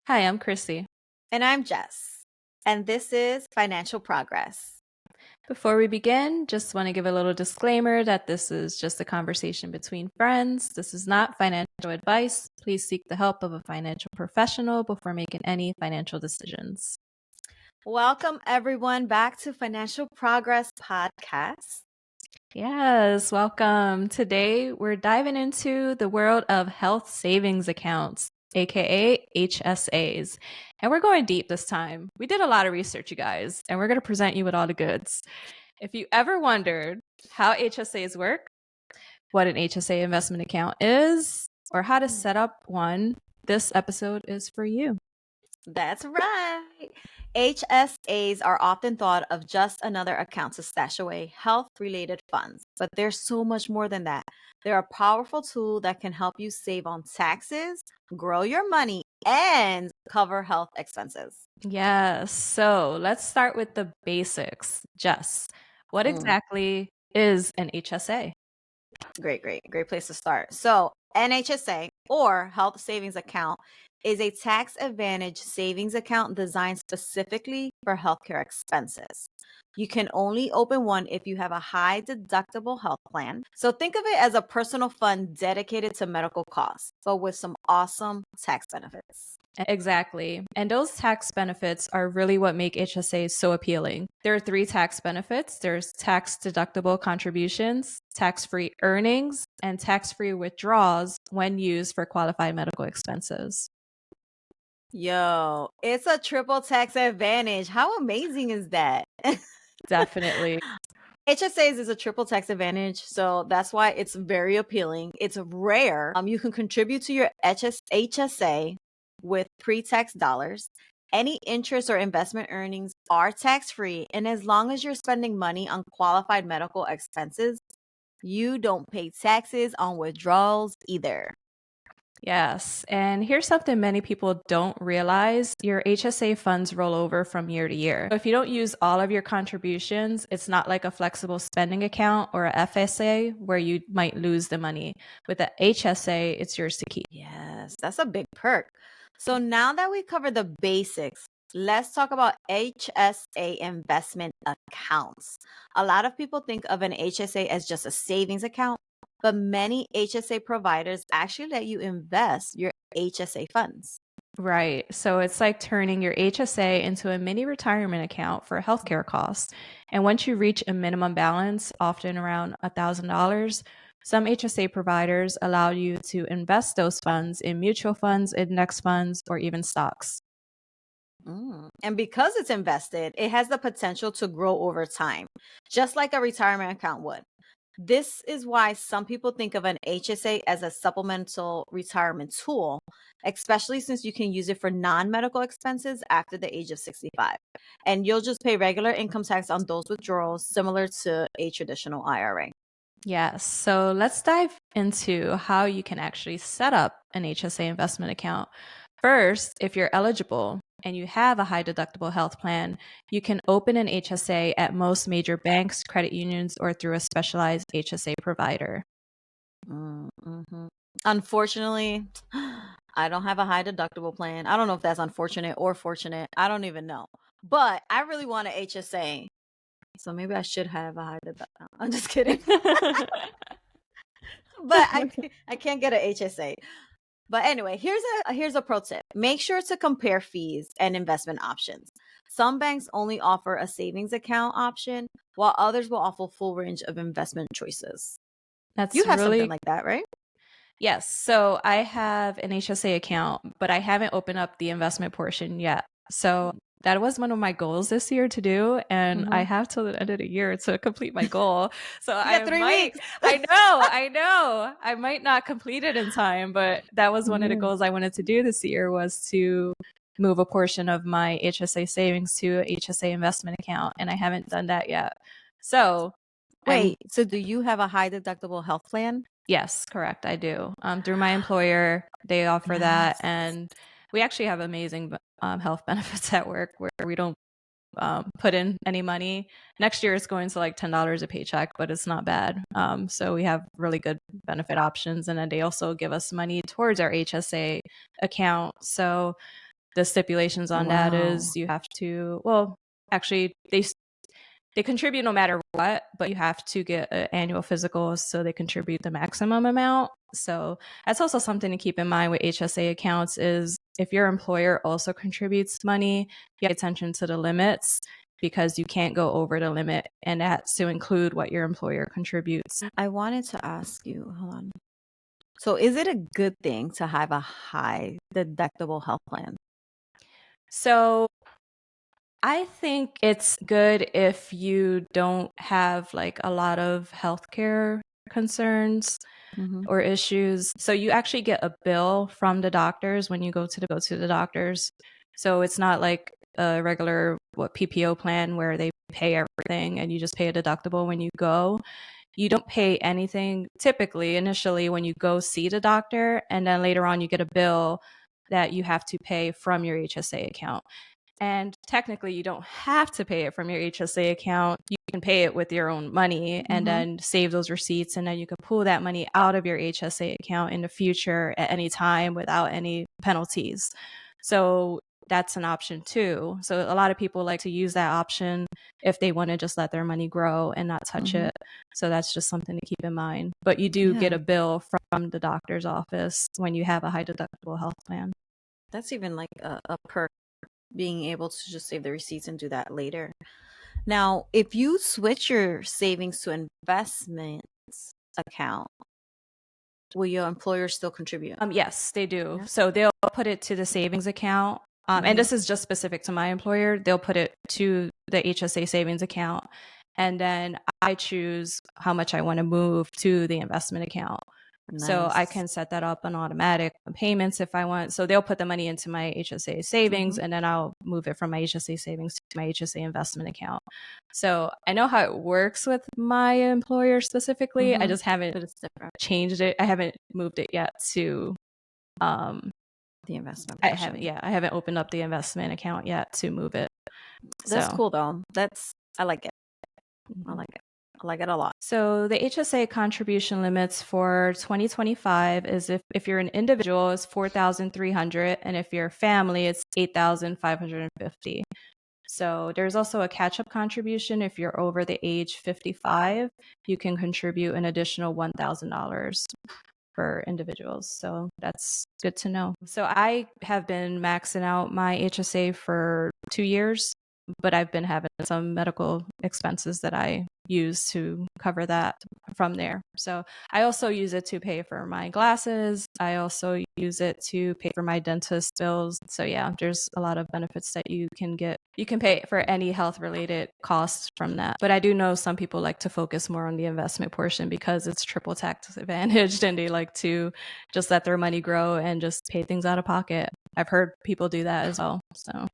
Hi, I'm Chrissy. And I'm Jess. And this is Financial Progress. Before we begin, just want to give a little disclaimer that this is just a conversation between friends. This is not financial advice. Please seek the help of a financial professional before making any financial decisions. Welcome, everyone, back to Financial Progress Podcast. Yes, welcome. Today, we're diving into the world of health savings accounts, aka HSAs. And we're going deep this time. We did a lot of research, you guys, and we're going to present you with all the goods. If you ever wondered how HSAs work, what an HSA investment account is, or how to set up one, this episode is for you. That's right. HSAs are often thought of just another account to stash away health related funds, but there's so much more than that. They're a powerful tool that can help you save on taxes, grow your money, and cover health expenses. Yes, so let's start with the basics. Jess, what Mm. exactly is an HSA? Great place to start. So, NHSA or Health Savings Account is a tax advantage savings account designed specifically for healthcare expenses. You can only open one if you have a high deductible health plan. So, think of it as a personal fund dedicated to medical costs, but with some awesome tax benefits. Exactly. And those tax benefits are really what make HSAs so appealing. There are three tax benefits. There's tax deductible contributions, tax-free earnings, and tax-free withdrawals when used for qualified medical expenses. Yo, it's a triple tax advantage. How amazing is that? Definitely. HSAs is a triple tax advantage, so that's why it's very appealing. It's rare. You can contribute to your HSA with pre-tax dollars. Any interest or investment earnings are tax-free, and as long as you're spending money on qualified medical expenses, you don't pay taxes on withdrawals either. Yes. And here's something many people don't realize. Your HSA funds roll over from year to year. If you don't use all of your contributions, it's not like a flexible spending account or a FSA where you might lose the money. With the HSA, it's yours to keep. Yes, that's a big perk. So now that we covered the basics, let's talk about HSA investment accounts. A lot of people think of an HSA as just a savings account, but many HSA providers actually let you invest your HSA funds. Right. So it's like turning your HSA into a mini retirement account for healthcare costs. And once you reach a minimum balance, often around $1,000, some HSA providers allow you to invest those funds in mutual funds, index funds, or even stocks. And because it's invested, it has the potential to grow over time, just like a retirement account would. This is why some people think of an HSA as a supplemental retirement tool, especially since you can use it for non medical expenses after the age of 65. And you'll just pay regular income tax on those withdrawals, similar to a traditional IRA. Yes. So let's dive into how you can actually set up an HSA investment account. First, if you're eligible and you have a high deductible health plan, you can open an HSA at most major banks, credit unions, or through a specialized HSA provider. Mm-hmm. Unfortunately, I don't have a high deductible plan. I don't know if that's unfortunate or fortunate. I don't even know. But I really want an HSA. So maybe I should have a high deductible. I'm just kidding. But I can't get an HSA. But anyway, here's a pro tip. Make sure to compare fees and investment options. Some banks only offer a savings account option, while others will offer full range of investment choices. You That's have something really like that, right? Yes. So I have an HSA account, but I haven't opened up the investment portion yet. So that was one of my goals this year to do. And I Hmm. have till the end of the year to complete my goal. So You got 3 weeks. I might not complete it in time, but that was one of the Mhm. goals I wanted to do this year was to move a portion of my HSA savings to a HSA investment account. And I haven't done that yet. So I'm Wait, so do you have a high deductible health plan? Yes, correct. I do. Through my employer, they offer that, Yes. and we actually have amazing health benefits at work where we don't put in any money. Next year, it's going to like $10 a paycheck, but it's not bad. So we have really good benefit options, and then they also give us money towards our HSA account. So the stipulations on that is you have to, well, actually, they contribute no matter what, but you have to get an annual physical, so they contribute the maximum amount. So that's also something to keep in mind with HSA accounts is if your employer also contributes money, you pay attention to the limits because you can't go over the limit, and that's to include what your employer contributes. I wanted to ask you, hold on. So is it a good thing to have a high deductible health plan? So I think it's good if you don't have like a lot of healthcare concerns or issues. So you actually get a bill from the doctors when you go to the doctors. So it's not like a regular PPO plan where they pay everything and you just pay a deductible when you go. You don't pay anything typically initially when you go see the doctor, and then later on you get a bill that you have to pay from your HSA account. And technically, you don't have to pay it from your HSA account. You can pay it with your own money and then save those receipts. And then you can pull that money out of your HSA account in the future at any time without any penalties. So that's an option too. So a lot of people like to use that option if they want to just let their money grow and not touch it. So that's just something to keep in mind. But you do get a bill from the doctor's office when you have a high deductible health plan. That's even like a perk, being able to just save the receipts and do that later. Now, if you switch your savings to investments account, will your employer still contribute? Yes, they do. Yeah. So they'll put it to the savings account. And this is just specific to my employer. They'll put it to the HSA savings account. And then I choose how much I want to move to the investment account. So I can set that up on automatic payments if I want. So they'll put the money into my HSA savings and then I'll move it from my HSA savings to my HSA investment account. So I know how it works with my employer specifically. I just haven't changed it. I haven't moved it yet to the investment portion. I haven't opened up the investment account yet to move it. That's cool though. I like it. I like it a lot. So the HSA contribution limits for 2025 is if you're an individual, it's 4,300, and if you're a family, it's 8,550. So there's also a catch-up contribution. If you're over the age 55, you can contribute an additional $1,000 for individuals. So that's good to know. So I have been maxing out my HSA for 2 years, but I've been having some medical expenses that I use to cover that from there. So I also use it to pay for my glasses. I also use it to pay for my dentist bills. So yeah, there's a lot of benefits that you can get. You can pay for any health related costs from that. But I do know some people like to focus more on the investment portion because it's triple tax advantaged and they like to just let their money grow and just pay things out of pocket. I've heard people do that as well. So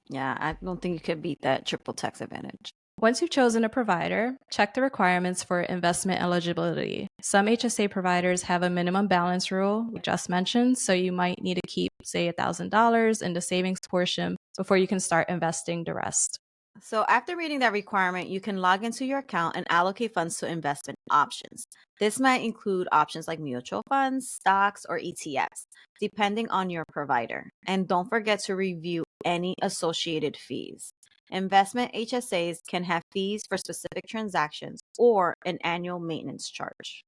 yeah, I don't think you could beat that triple tax advantage. Once you've chosen a provider, check the requirements for investment eligibility. Some HSA providers have a minimum balance rule, like Jess mentioned, so you might need to keep, say, $1,000 in the savings portion before you can start investing the rest. So after reading that requirement, you can log into your account and allocate funds to investment options. This might include options like mutual funds, stocks, or ETFs, depending on your provider. And don't forget to review any associated fees. Investment HSAs can have fees for specific transactions or an annual maintenance charge.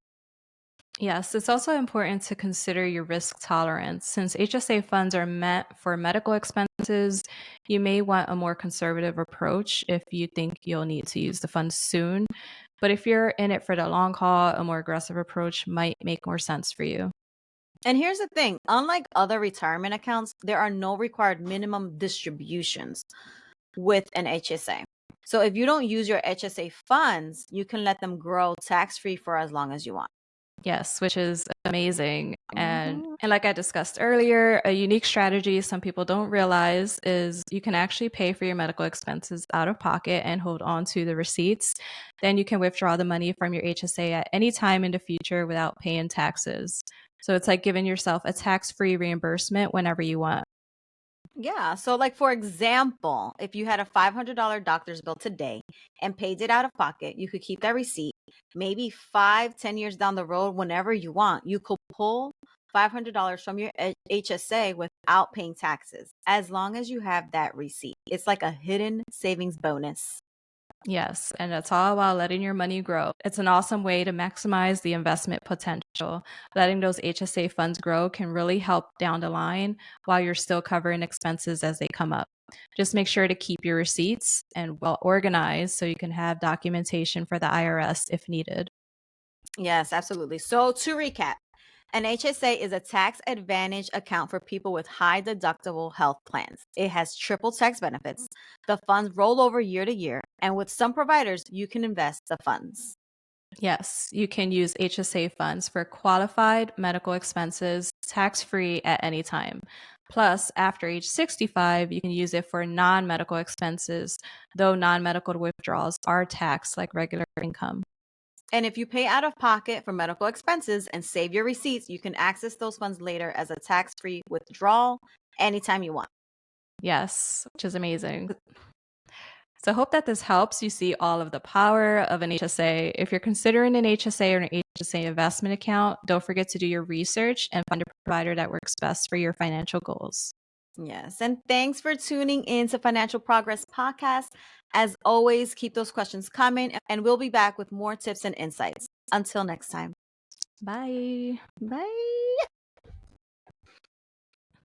Yes, it's also important to consider your risk tolerance. Since HSA funds are meant for medical expenses, you may want a more conservative approach if you think you'll need to use the funds soon. But if you're in it for the long haul, a more aggressive approach might make more sense for you. And here's the thing, unlike other retirement accounts, there are no required minimum distributions with an HSA. So if you don't use your HSA funds, you can let them grow tax-free for as long as you want. Yes, which is amazing. And like I discussed earlier, a unique strategy some people don't realize is you can actually pay for your medical expenses out of pocket and hold on to the receipts. Then you can withdraw the money from your HSA at any time in the future without paying taxes. So it's like giving yourself a tax-free reimbursement whenever you want. Yeah. So, like, for example, if you had a $500 doctor's bill today and paid it out of pocket, you could keep that receipt. Maybe 5, 10 years down the road, whenever you want, you could pull $500 from your HSA with without paying taxes, as long as you have that receipt. It's like a hidden savings bonus. Yes, and it's all while letting your money grow. It's an awesome way to maximize the investment potential. Letting those HSA funds grow can really help down the line while you're still covering expenses as they come up. Just make sure to keep your receipts and well organized so you can have documentation for the IRS if needed. Yes, absolutely. So to recap, an HSA is a tax advantage account for people with high deductible health plans. It has triple tax benefits. The funds roll over year to year, and with some providers, you can invest the funds. Yes, you can use HSA funds for qualified medical expenses tax free at any time. Plus, after age 65, you can use it for non medical expenses, though non medical withdrawals are taxed like regular income. And if you pay out of pocket for medical expenses and save your receipts, you can access those funds later as a tax free withdrawal anytime you want. Yes, which is amazing. So, I hope that this helps you see all of the power of an HSA. If you're considering an HSA or an HSA investment account, don't forget to do your research and find a provider that works best for your financial goals. Yes. And thanks for tuning in to Financial Progress Podcast. As always, keep those questions coming, and we'll be back with more tips and insights. Until next time. Bye. Bye.